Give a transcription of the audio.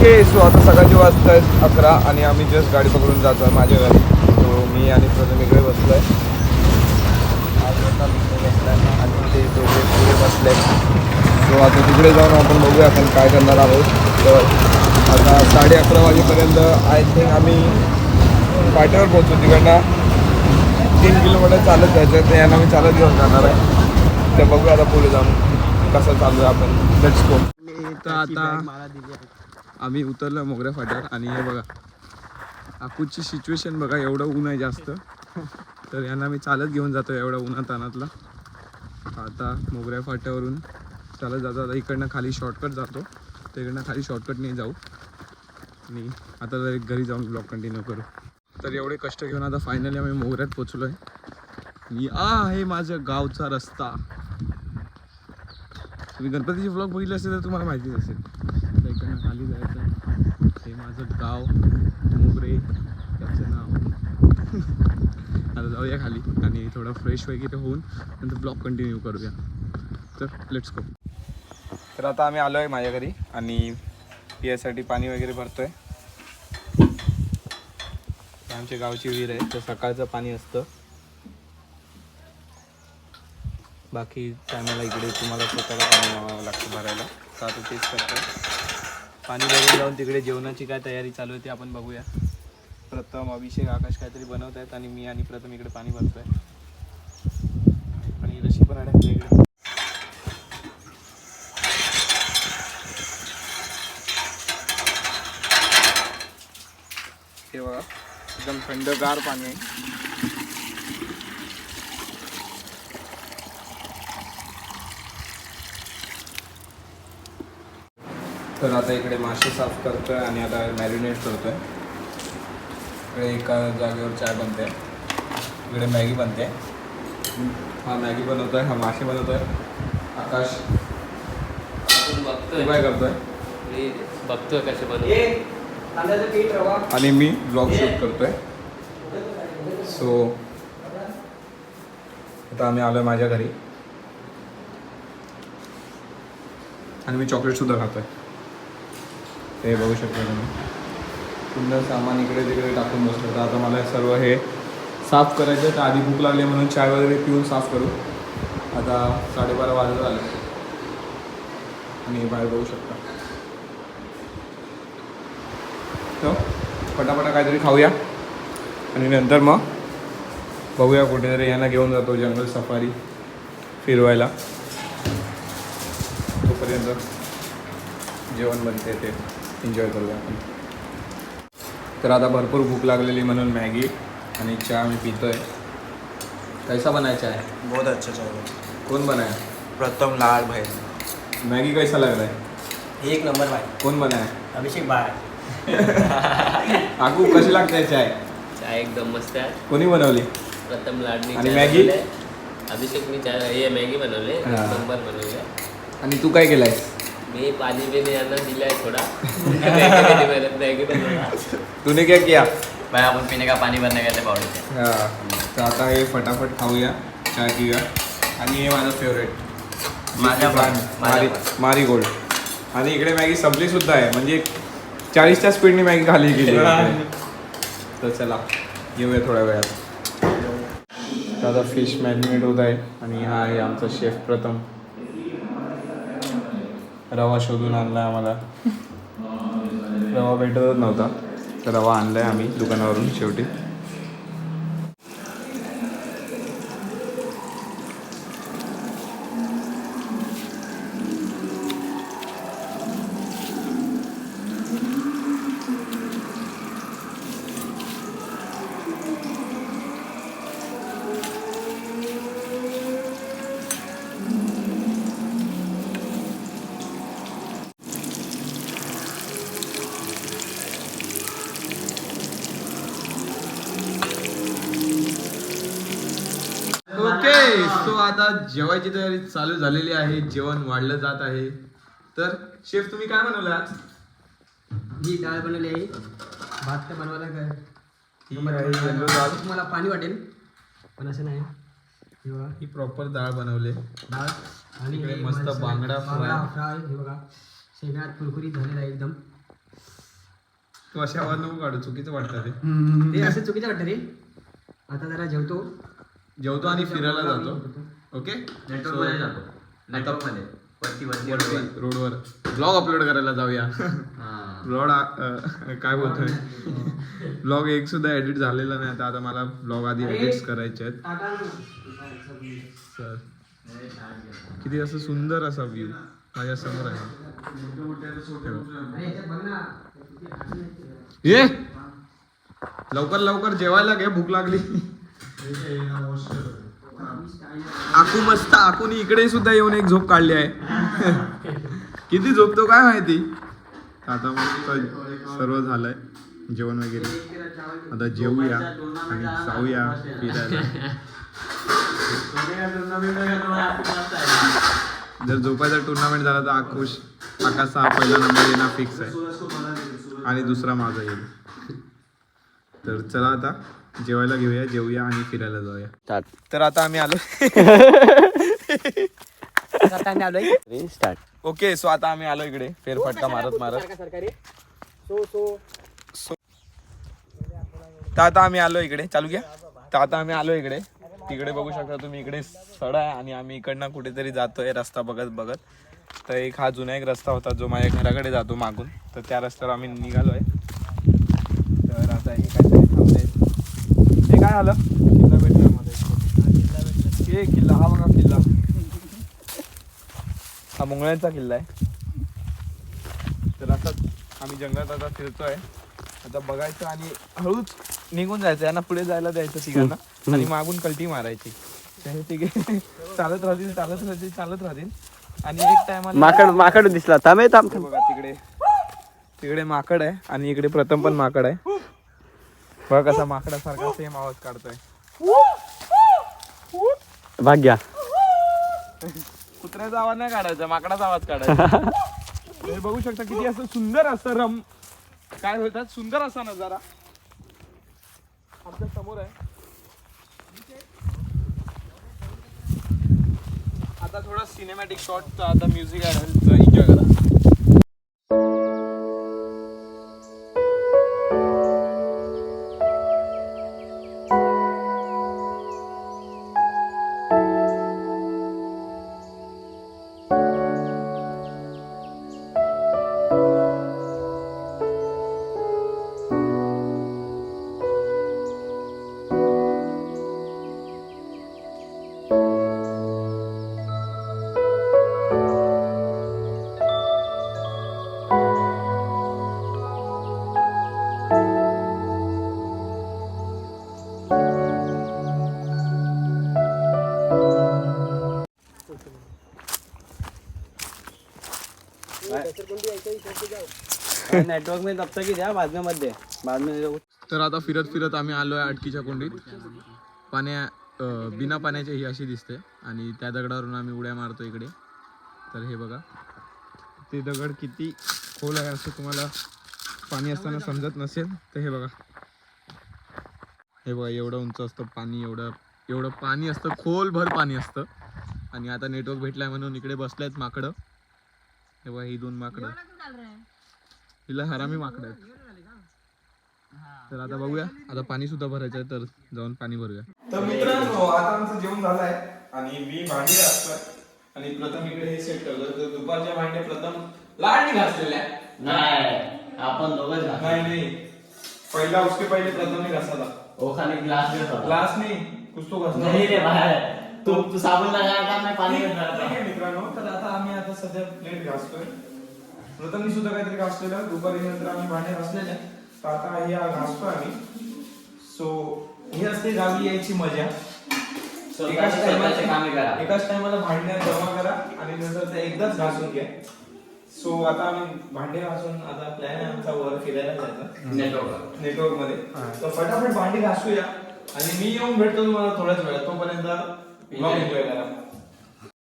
Okay, so आता सकाळची वाजता आहेत 11 आणि आम्ही जस्ट गाडी पकडून जातो आहे माझ्या घरी. तो मी आणि प्रथम इकडे बसलो आहे आणि ते दोघे पुढे बसले. सो आता तिकडे जाऊन आपण बघूया आपण काय करणार आहोत. तर आता 11:30 वाजेपर्यंत आय थिंक आम्ही पाट्यावर पोहोचू. तिकडनं 3 किलोमीटर चालत जायचं, ते यांना मी चालत घेऊन जाणार आहे. ते बघूया आता पुढे जाऊन कसं चालू आहे आपण. Let's go. तर आता आम्ही उतरलो मोगऱ्या फाट्यावर आणि हे बघा अकूची सिच्युएशन बघा. एवढं ऊन आहे जास्त, तर यांना मी चालत घेऊन जातो एवढं उन्हात तानातला. आता मोगऱ्या फाट्यावरून चालत जातो. आता इकडनं खाली शॉर्टकट जातो, तर इकडनं खाली शॉर्टकटने जाऊ आणि आता जर घरी जाऊन ब्लॉग कंटिन्यू करू. तर एवढे कष्ट घेऊन आता फायनली आम्ही मोगऱ्यात पोचलो आहे. मी आहे माझ्या गावचा रस्ता. तुम्ही गणपतीचे ब्लॉग बघितले असेल तर तुम्हाला माहितीच असेल. तर इकडनं खाली जायचं. हे माझं गाव मोगरे, त्याचं नाव. आता जाऊया खाली आणि थोडं फ्रेश वगैरे होऊन नंतर ब्लॉग कंटिन्यू करूया. तर लेट्स गो. तर आता आम्ही आलो आहे माझ्या घरी आणि पियासाठी पाणी वगैरे भरतो आहे. आमच्या गावची विहीर आहे, तर सकाळचं पाणी असतं. बाकी टायमाला इकडे तुम्हाला स्वतःला पाणी लावावं लागतं भरायला. तर आता तेच करतो. पाणी भरून जाऊन तिकडे जेवणाची काय तयारी चालू आहे ते आपण बघूया. प्रथम, अभिषेक, आकाश काहीतरी बनवत आहेत आणि मी आणि प्रथम इकडे पाणी भरतो आहे. आणि रशी पण अडकली इकडे. हे बघा एकदम थंडगार पाणी आहे. तर आता इकडे मासे साफ करतोय आणि आता मॅरिनेट करतोय. इकडे एका जागेवर चाय बनते, इकडे मॅगी बनते. हा मॅगी बनवतोय, हा मासे बनवतोय. आकाश बघतोय काय करतोय? मी बघतोय कसे बनवते. आणि मी ब्लॉग शूट करतोय. सो आता आम्ही आलोय माझ्या घरी आणि मी चॉकलेट सुद्धा खातोय. ते बघू शकता तुम्ही. पुन्हा सामान इकडे तिकडे टाकून बसलं. तर आता मला सर्व हे साफ करायचं. तर आधी भूक लागली म्हणून चाय वगैरे पिऊन साफ करू. आता 12:30 वाजत आले आणि बाहेर बघू शकता. तर पटापटा काहीतरी खाऊया आणि नंतर मग बघूया कुठेतरी. यांना घेऊन जातो जंगल सफारी फिरवायला. तोपर्यंत जेवण बनते ते एन्जॉय करूया आपण. तर आता भरपूर भूक लागलेली म्हणून मॅगी आणि चहा मी पितोय. कैसा बनाया है? बहुत अच्छा चाय. कौन बनाया? प्रथम लाल भाई. मैगी कैसा लग रहा है? 1 नंबर भाई. कौन बनाया? अभिषेक भाई. आकू कशी लागते चाय? चाय एकदम मस्त आहे. कोणी बनवली? प्रथम लाडणी आणि चाय मॅगी? बनवलंय. अभिषेकनी चाय हे मॅगी बनवले. हा. नंबर बनवले. आणि तू काय केलंय? मी पाणी बिनी यांना दिलाय थोडा. मॅगी बनवला. तूने क्या किया? भाई अपन पीने का पानी भरने गए थे बाउल से. हां. तर आता हे फटाफट खाऊया, चाय पिऊया. आणि हे माझं फेवरेट माझ्या पण. मारी गोल्ड. आणि इकडे मॅगी संपली सुद्धा आहे, म्हणजे 40च्या स्पीडने मॅगी खाली गेली. तर चला येऊया थोड्या वेळात. तर आता फिश मॅरिनेट होत आहे आणि हा आहे आमचा शेफ प्रथम. रवा शोधून आणला आम्हाला. रवा भेटतच नव्हता, तर रवा आणलाय आम्ही दुकानावरून शेवटी. ओके, सो आता जेवायची तयारी चालू झालेली आहे. जेवण वाढलं जात आहे. तर शेफ तुम्ही काय बनवलं आज? ही डाळ बनवली आहे. भात तर बनवायला काय येल्लो डाळ. तुम्हाला पाणी वाटेल पण असं नाही. हे बघा ही प्रॉपर डाळ बनवली. डाळ आणि इकडे हे मस्त माणसं- बांगडा फ्राय. फ्राय. हे बघा सगळ्यात कुरकुरीत झालेला आहे एकदम. तू अशा आवाज नको काढू, चुकीचं वाटतं ते. ते असं चुकीचं वाटतं रे. आता जरा जेवतो आणि फिरायला जातो. ओके, नेटवर्क मध्ये जातो. नेटवर्क मध्ये वरती रोडवर ब्लॉग अपलोड करायला जाऊया. ब्लॉग काय बोलतोय, ब्लॉग एक सुद्धा एडिट झालेला नाही. आता मला ब्लॉग आधी एडिट्स करायचे आहेत. सर किती असं सुंदर असा व्ह्यू माझ्या समोर आहे. ये लवकर लवकर जेवायला घे, भूक लागली. आकू मस्त, आकूनी इकडे सुद्धा येऊन एक झोप काढली आहे. किती झोपतो काय माहिती. आता मस्त सर्व झालंय, जेवण वगैरे. आता जेवूया आणि जाऊया फिरायला. जर झोपायचा टुर्नामेंट झाला तर आकाशचा हा पहिला नंबर येणं फिक्स आहे आणि दुसरा माझा येईल. तर चला आता जेवायला घेऊया, जेवूया आणि फिरायला जाऊया. तर आता आम्ही आलो. स्टार्ट. ओके, सो आता आम्ही आलो इकडे फेरफटका मारत मारत. तर आता आम्ही आलो इकडे, चालू घ्या. तर आता आम्ही आलो इकडे, तिकडे बघू शकता तुम्ही, इकडे सड आहे आणि आम्ही इकडनं कुठेतरी जातोय रस्ता बघत बघत. तर एक हा जुना एक रस्ता होता जो माझ्या घराकडे जातो मागून, तर त्या रस्त्यावर आम्ही निघालोय. तर आता हे काहीतरी थांबलंय. हे काय झालं, किल्ला भेटला मध्ये. हे किल्ला, हा बघा किल्ला, हा मुंगळ्यांचा किल्ला आहे. तर असंच आम्ही जंगलात आता फिरतोय. आता बघायचं आणि हळूच निघून जायचं, यांना पुढे जायला द्यायचं तिघांना आणि मागून कल्टी मारायची. हे तिघे चालत राहतील आणि एक टायमाला माकड दिसला. थांब बघा तिकडे माकड आहे आणि इकडे प्रथम पण माकड आहे. बघा कसा माकडासारखा सेम आवाज काढतोय. भाग्या कुत्र्याचा आवाज नाही काढायचा, माकडाचा आवाज काढायचा. हे बघू शकता किती असं सुंदर असं काय बोलतात, सुंदर असा नजारा आमच्या समोर आहे. आता थोडा सिनेमॅटिक शॉट, आता म्युझिक आहे, एन्जॉय करा. नेटवर्क में तब तक ही द्या, बाद में. तर आता फिरत फिरत आम्ही आलोय अटकीच्या कोंडीत. बिना पाण्याची ही अशी दिसते आणि त्या दगडावरून आम्ही उड्या मारतो इकडे. तर हे बघा, ते दगड किती खोल आहे असं तुम्हाला पाणी असताना समजत नसेल. तर हे बघा, एवढं उंच असतं पाणी, एवढं पाणी असतं, खोलभर पाणी असतं. आणि आता नेटवर्क भेटलाय म्हणून इकडे बसल्यात माकडं. हे बघा, ही 2 माकडं, हिला हरामी माकडं आहेत. तर आता बघूया, आता पाणी सुद्धा भरायचं आहे, तर जाऊन पाणी भरूया. तर मित्रांनो, आता आमचं जेवण झालं आहे आणि मी भांडी घासतोय आणि प्रथम इकडे हे सेट करतो. तर दुपारच्या भांडे प्रथम लाडणी घासलेल्या नाही, आपण दोघंच नाही, पहिला उसके पहिले प्रथम ने घासा था. ओखाने ग्लास नहीं, कुछ तो घासला नहीं रे बाहेर. तू साबण लगाया था, मैं पाणी घातला. ठीक आहे मित्रांनो, तर आता आम्ही सध्या प्लेट घासतोय. प्रथमनी सुद्धा काहीतरी घासलेलं, दुपारी नंतर आम्ही भांडे घासलेले. तर आता हे घासतोय आम्ही. सो हे असते गावी यायची मजा. एकाच टायमाला भांडे जमा करा आणि नंतर ते एकदाच घासून घ्या. सो आता आम्ही भांडे घासून, आता प्लॅन आहे आमचा वर फिरायला जायचा नेटवर्क मध्ये. तर फटाफट भांडी घासूया आणि मी येऊन भेटतो तुम्हाला थोड्याच वेळात. तोपर्यंत ब्लॉग एन्जॉय करा.